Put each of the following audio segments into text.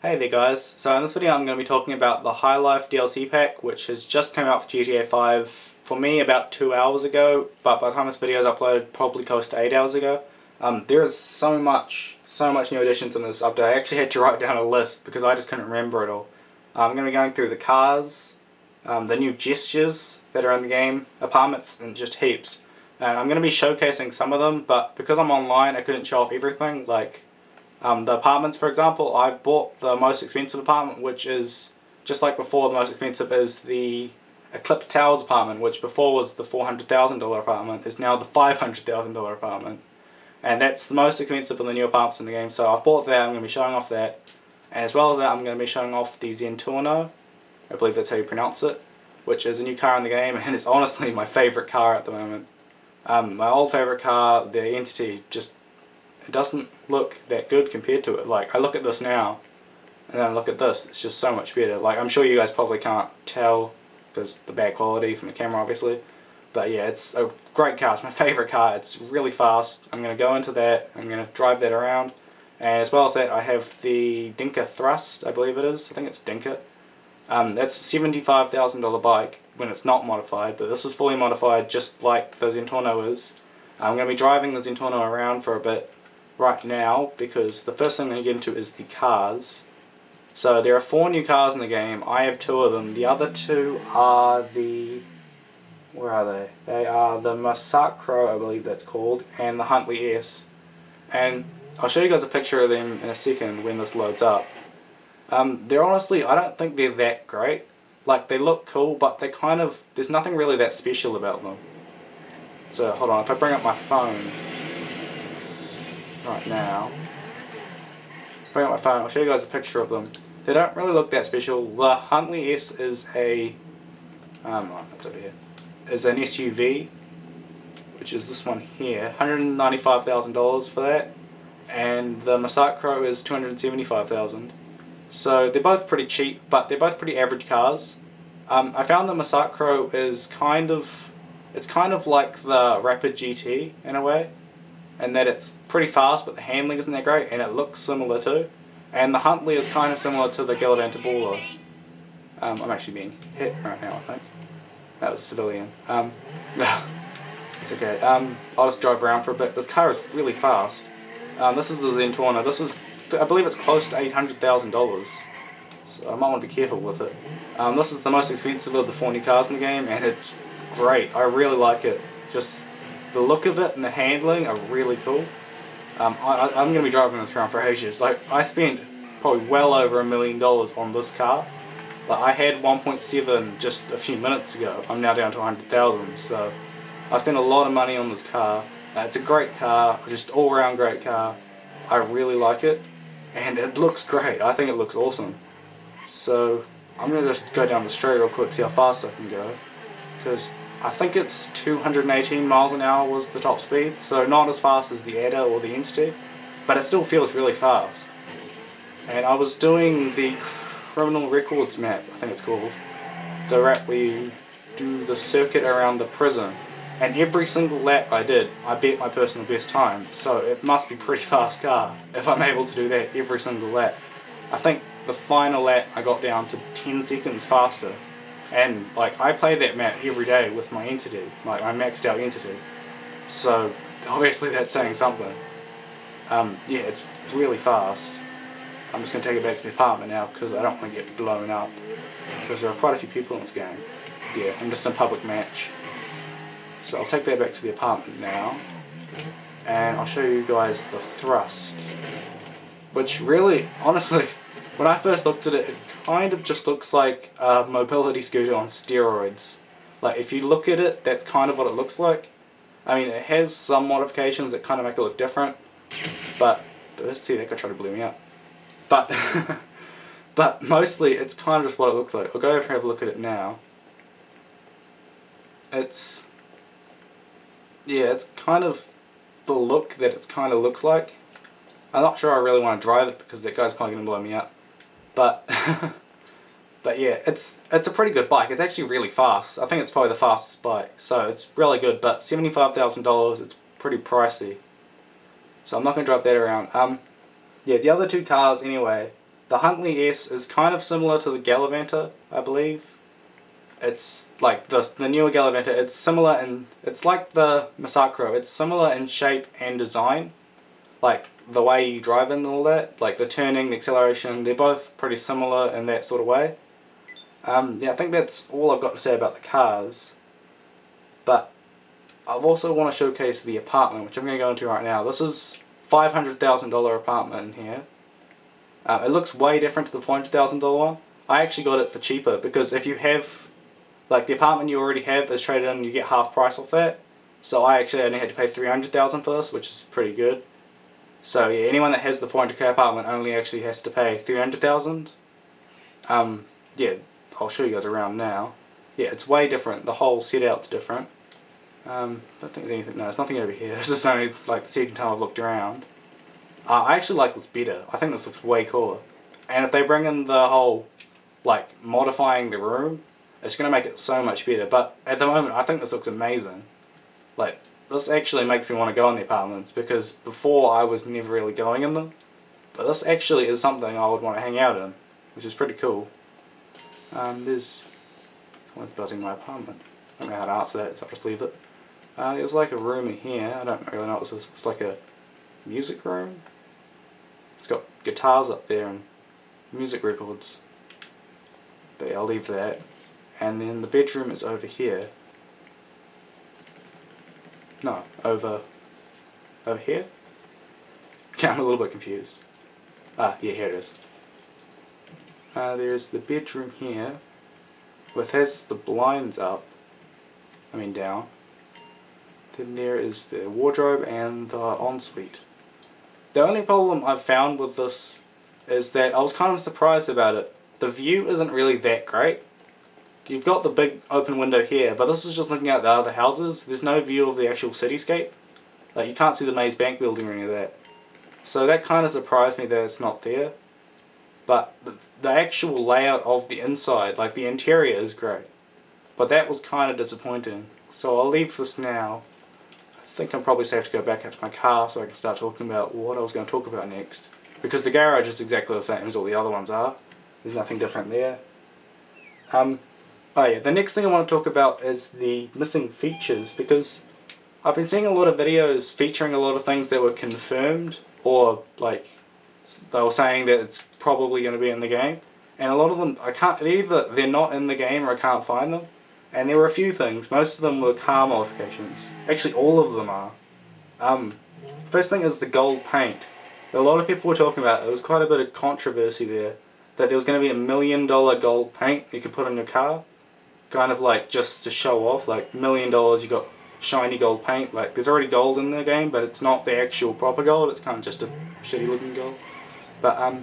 Hey there guys, so in this video I'm going to be talking about the High Life DLC pack, which has just come out for GTA 5 for me about 2 hours ago, but by the time this video is uploaded probably close to 8 hours ago. There is so much new additions in this update. I actually had to write down a list because I just couldn't remember it all. I'm going to be going through the cars, the new gestures that are in the game, apartments, and just heaps. And I'm going to be showcasing some of them, but because I'm online I couldn't show off everything, like the apartments, for example. I bought the most expensive apartment, which is, just like before, the most expensive is the Eclipse Towers apartment, which before was the $400,000 apartment, is now the $500,000 apartment. And that's the most expensive of the new apartments in the game, so I've bought that. I'm going to be showing off that. And as well as that, I'm going to be showing off the Zentorno, I believe that's how you pronounce it, which is a new car in the game, and it's honestly my favourite car at the moment. My old favourite car, the Entity, just it doesn't look that good compared to it. Like, I look at this now, and then I look at this, it's just so much better. Like, I'm sure you guys probably can't tell, because the bad quality from the camera, obviously. But yeah, it's a great car. It's my favourite car. It's really fast. I'm going to go into that. I'm going to drive that around. And as well as that, I have the Dinka Thrust, I believe it is. I think it's Dinka. That's a $75,000 bike when it's not modified, but this is fully modified just like the Zentorno is. I'm going to be driving the Zentorno around for a bit right now, because the first thing I'm going to get into is the cars. So there are 4 new cars in the game. I have 2 of them. The other 2 are the... where are they? They are the Massacro, I believe that's called, and the Huntley S. And I'll show you guys a picture of them in a second when this loads up. They're honestly, I don't think they're that great. Like, they look cool, but they kind of, there's nothing really that special about them. So hold on, if I bring up my phone right now, bring up my phone, I'll show you guys a picture of them. They don't really look that special. The Huntley S is a, it's over here, is an SUV, which is this one here, $195,000 for that, and the Massacro is $275,000. So they're both pretty cheap, but they're both pretty average cars. I found the Massacro is it's kind of like the Rapid GT in a way, and that it's pretty fast, but the handling isn't that great, and it looks similar too. And the Huntley is kind of similar to the Galloping Tabula. I'm actually being hit right now, I think. That was a civilian. It's okay. I'll just drive around for a bit. This car is really fast. This is the Zentorno. This is, I believe it's close to $800,000. So I might want to be careful with it. This is the most expensive of the 4 new cars in the game, and it's great. I really like it. Just the look of it and the handling are really cool. I'm going to be driving this around for ages. Like, I spent probably well over $1 million on this car. Like, I had 1.7 just a few minutes ago. I'm now down to 100,000. So I spent a lot of money on this car. It's a great car, just all-round great car. I really like it, and it looks great. I think it looks awesome. So I'm going to just go down the street real quick, see how fast I can go, because I think it's 218 miles an hour was the top speed, so not as fast as the Ada or the Entity, but it still feels really fast. And I was doing the Criminal Records map, I think it's called, the map where you do the circuit around the prison, and every single lap I did, I beat my personal best time, so it must be a pretty fast car if I'm able to do that every single lap. I think the final lap I got down to 10 seconds faster. And, like, I play that map every day with my Entity, like, my maxed out Entity. So, obviously that's saying something. Yeah, it's really fast. I'm just going to take it back to the apartment now, because I don't want to get blown up. Because there are quite a few people in this game. Yeah, I'm just in a public match. So I'll take that back to the apartment now. And I'll show you guys the Thrust. Which really, honestly, when I first looked at it, it kind of just looks like a mobility scooter on steroids. Like, if you look at it, that's kind of what it looks like. I mean, it has some modifications that kind of make it look different, but let's see, that guy tried to blow me up. But, but mostly, it's kind of just what it looks like. I'll go over and have a look at it now. It's kind of the look that it kind of looks like. I'm not sure I really want to drive it because that guy's probably going to blow me up. But but yeah, it's a pretty good bike. It's actually really fast. I think it's probably the fastest bike. So it's really good, but $75,000, it's pretty pricey. So I'm not going to drive that around. Yeah, the other 2 cars anyway, The Huntley S is kind of similar to the Gallivanter, I believe. It's like the newer Gallivanter. It's similar in, it's like the Masacro. It's similar in shape and design, like the way you drive it and all that, like the turning, the acceleration. They're both pretty similar in that sort of way. Yeah, I think that's all I've got to say about the cars. But I also want to showcase the apartment, which I'm going to go into right now. This is $500,000 apartment in here. It looks way different to the $400,000 one. I actually got it for cheaper because if you have, like, the apartment you already have is traded in, you get half price off that. So I actually only had to pay $300,000 for this, which is pretty good. So yeah, anyone that has the 400k apartment only actually has to pay $300,000. Yeah, I'll show you guys around now. Yeah, it's way different. The whole set out's different. Don't think there's anything. No, there's nothing over here. This is only like the second time I've looked around. I actually like this better. I think this looks way cooler. And if they bring in the whole, like, modifying the room, it's going to make it so much better. But at the moment, I think this looks amazing. Like, this actually makes me want to go in the apartments, because before I was never really going in them. But this actually is something I would want to hang out in, which is pretty cool. There's... Someone's buzzing my apartment. I don't know how to answer that, so I'll just leave it. There's like a room in here. I don't really know what this is. It's like a music room. It's got guitars up there and music records. But yeah, I'll leave that. And then the bedroom is over here. No, over here? Okay, I'm a little bit confused. Yeah, here it is. There's the bedroom here, which has the blinds up. I mean down. Then there is the wardrobe and the ensuite. The only problem I've found with this is that I was kind of surprised about it. The view isn't really that great. You've got the big open window here, but this is just looking at the other houses. There's no view of the actual cityscape. Like, you can't see the Maze Bank building or any of that. So that kind of surprised me that it's not there. But the actual layout of the inside, like the interior, is great. But that was kind of disappointing. So I'll leave this now. I think I'm probably safe to go back up to my car so I can start talking about what I was going to talk about next. Because the garage is exactly the same as all the other ones are. There's nothing different there. Oh yeah, the next thing I want to talk about is the missing features, because I've been seeing a lot of videos featuring a lot of things that were confirmed, or like they were saying that it's probably going to be in the game, and a lot of them either they're not in the game or I can't find them. And there were a few things. Most of them were car modifications. Actually, all of them are. First thing is the gold paint. A lot of people were talking about it. There was quite a bit of controversy there, that there was going to be $1 million gold paint you could put on your car, kind of like just to show off. Like, $1 million, you got shiny gold paint. Like, there's already gold in the game, but it's not the actual proper gold. It's kind of just a shitty looking gold. But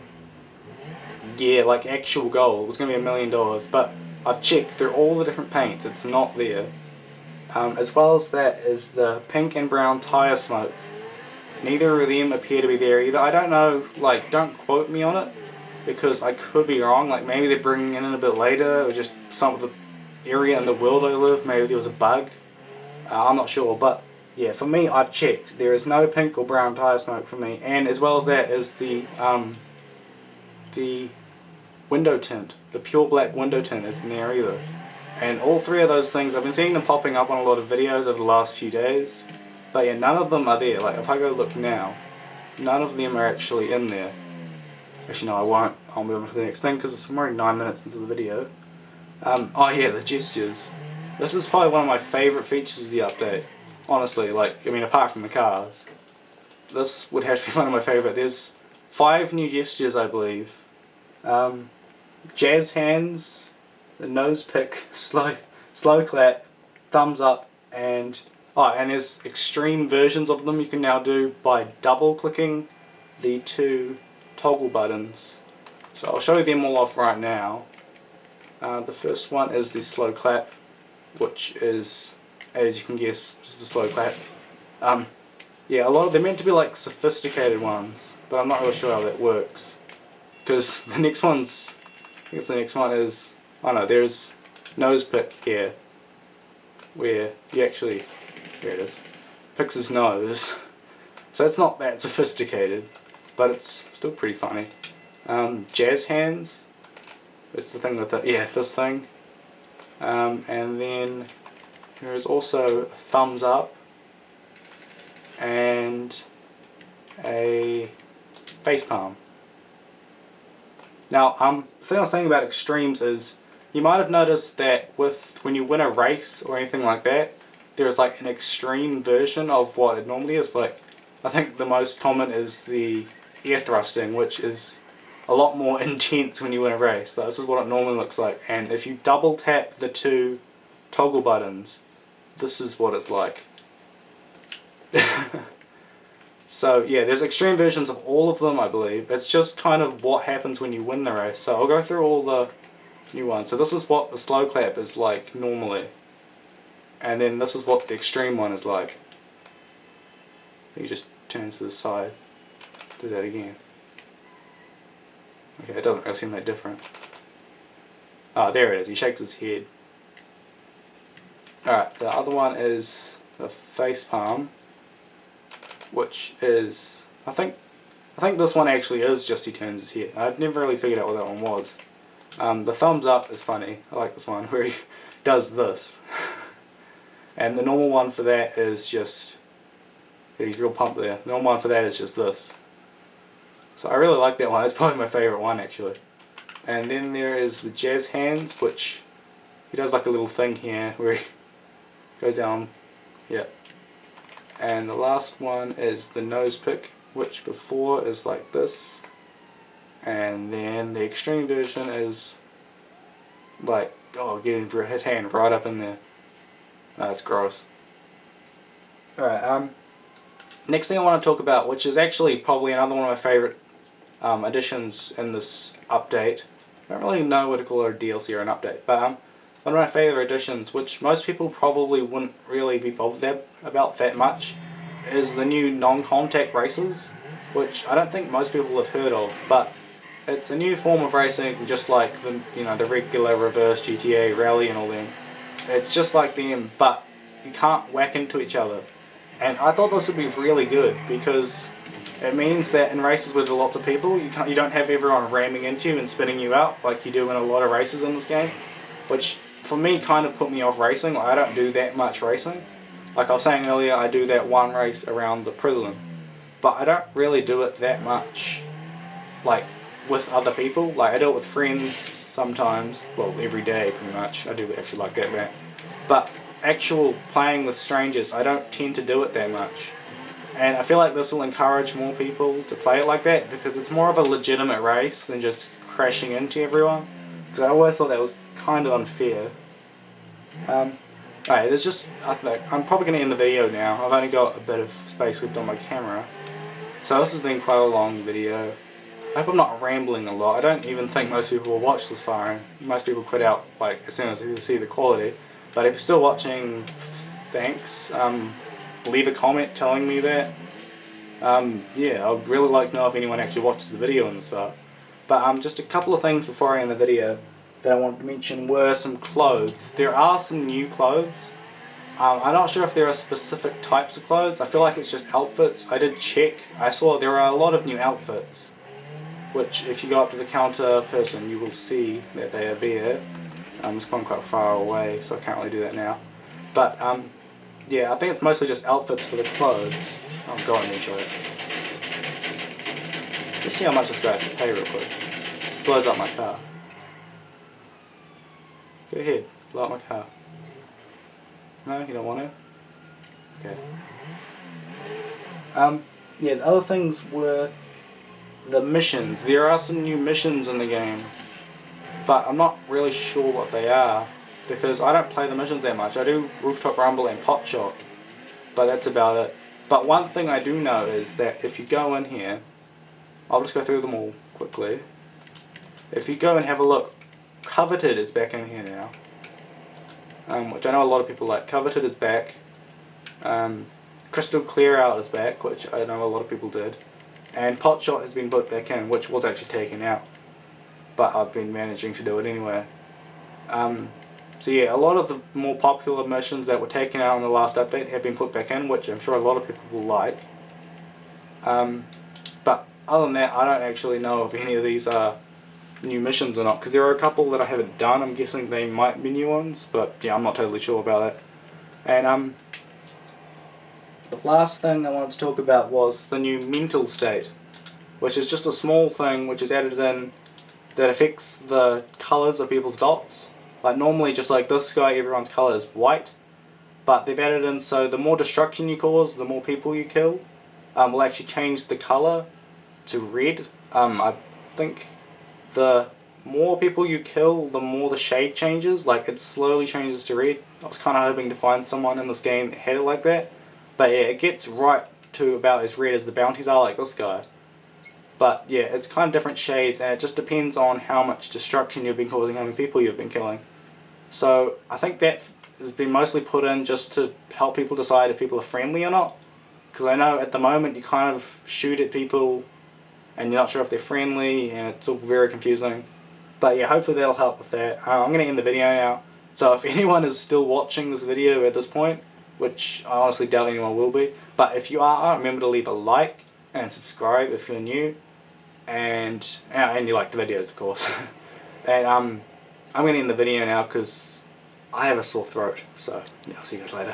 yeah, like actual gold was going to be $1 million. But I've checked through all the different paints. It's not there. As well as that is the pink and brown tire smoke. Neither of them appear to be there either. I don't know, like, don't quote me on it, because I could be wrong. Like, maybe they're bringing it in a bit later, or just some of the area in the world I live, maybe there was a bug. I'm not sure, but yeah, for me, I've checked. There is no pink or brown tire smoke for me, and as well as that is the window tint. The pure black window tint isn't there either. And all three of those things, I've been seeing them popping up on a lot of videos over the last few days, but yeah, none of them are there. Like, if I go look now, none of them are actually in there. Actually, no, I won't. I'll move on to the next thing, because I'm already 9 minutes into the video. Oh yeah, the gestures. This is probably one of my favourite features of the update. Honestly, like, I mean, apart from the cars. This would have to be one of my favourite. There's 5 new gestures, I believe. Jazz hands, the nose pick, slow clap, thumbs up, and there's extreme versions of them you can now do by double clicking the 2 toggle buttons. So I'll show you them all off right now. The first one is the slow clap, which is, as you can guess, just a slow clap. Yeah, they're meant to be like sophisticated ones, but I'm not really sure how that works. Because the next one's, I guess the next one is, there's nose pick here, where you actually, there it is, picks his nose. So it's not that sophisticated, but it's still pretty funny. Jazz hands. It's the thing with the, yeah, this thing. And then there is also thumbs up and a face palm. Now, the thing I was saying about extremes is you might have noticed that when you win a race or anything like that, there's like an extreme version of what it normally is. Like, I think the most common is the air thrusting, which is a lot more intense when you win a race. So this is what it normally looks like. And if you double tap the two toggle buttons, this is what it's like. So yeah, there's extreme versions of all of them, I believe. It's just kind of what happens when you win the race. So I'll go through all the new ones. So this is what the slow clap is like normally. And then this is what the extreme one is like. You just turn to the side. Do that again. Okay, it doesn't really seem that different. Ah, there it is. He shakes his head. Alright, the other one is the face palm, which is, I think this one actually is just he turns his head. I've never really figured out what that one was. The thumbs up is funny. I like this one where he does this. And the normal one for that is just, he's real pumped there. The normal one for that is just this. So I really like that one. It's probably my favourite one actually. And then there is the jazz hands, which he does like a little thing here where he goes down. Yep. And the last one is the nose pick, which before is like this. And then the extreme version is like, oh, getting his hand right up in there. That's gross. Alright, next thing I want to talk about, which is actually probably another one of my favourite additions in this update. I don't really know what to call it, a DLC or an update, but one of my favourite additions, which most people probably wouldn't really be bothered about that much, is the new non-contact races, which I don't think most people have heard of, but it's a new form of racing, just like the regular reverse GTA rally and all them. It's just like them, but you can't whack into each other. And I thought this would be really good because it means that in races with lots of people, you don't have everyone ramming into you and spinning you out like you do in a lot of races in this game, which for me kind of put me off racing. Like, I don't do that much racing. Like I was saying earlier, I do that one race around the prison, but I don't really do it that much like with other people. Like I do it with friends sometimes, well every day pretty much. I do actually like that. But actual playing with strangers, I don't tend to do it that much. And I feel like this will encourage more people to play it like that because it's more of a legitimate race than just crashing into everyone. Because I always thought that was kind of unfair. Alright, there's just, I'm probably going to end the video now. I've only got a bit of space left on my camera. So this has been quite a long video. I hope I'm not rambling a lot. I don't even think most people will watch this far. And most people quit out like as soon as they see the quality. But if you're still watching, thanks. Leave a comment telling me that. Yeah, I'd really like to know if anyone actually watches the video and stuff. But just a couple of things before I end the video that I wanted to mention were some clothes. There are some new clothes. I'm not sure if there are specific types of clothes. I feel like it's just outfits. I did check. I saw there are a lot of new outfits, which if you go up to the counter person, you will see that they are there. It's gone quite far away, so I can't really do that now. But yeah, I think it's mostly just outfits for the clothes. Oh, go on and show it. Just see how much this guy has to pay real quick. Blows up my car. Go ahead, blow up my car. No, you don't want to? Okay. Yeah, the other things were the missions. There are some new missions in the game, but I'm not really sure what they are because I don't play the missions that much. I do Rooftop Rumble and Pot Shot, but that's about it. But one thing I do know is that if you go in here, I'll just go through them all quickly. If you go and have a look, Coveted is back in here now, which I know a lot of people like. Coveted is back. Crystal Clear Out is back, which I know a lot of people did. And Pot Shot has been put back in, which was actually taken out, but I've been managing to do it anyway. So yeah, a lot of the more popular missions that were taken out in the last update have been put back in, which I'm sure a lot of people will like. But other than that, I don't actually know if any of these are new missions or not, because there are a couple that I haven't done. I'm guessing they might be new ones, but yeah, I'm not totally sure about it. And the last thing I wanted to talk about was the new mental state, which is just a small thing which is added in that affects the colours of people's dots. Like normally, just like this guy, everyone's colour is white, but they've added in so the more destruction you cause, the more people you kill, will actually change the colour to red. I think the more people you kill, the more the shade changes. Like it slowly changes to red. I was kind of hoping to find someone in this game that had it like that, but yeah, it gets right to about as red as the bounties are, like this guy. But yeah, it's kind of different shades, and it just depends on how much destruction you've been causing, how many people you've been killing. So I think that has been mostly put in just to help people decide if people are friendly or not. Because I know at the moment you kind of shoot at people and you're not sure if they're friendly, and it's all very confusing. But yeah, hopefully that'll help with that. I'm going to end the video now. So if anyone is still watching this video at this point, which I honestly doubt anyone will be, but if you are, remember to leave a like and subscribe if you're new, and you like the videos, of course. And I'm going to end the video now because I have a sore throat. So yeah, I'll see you guys later.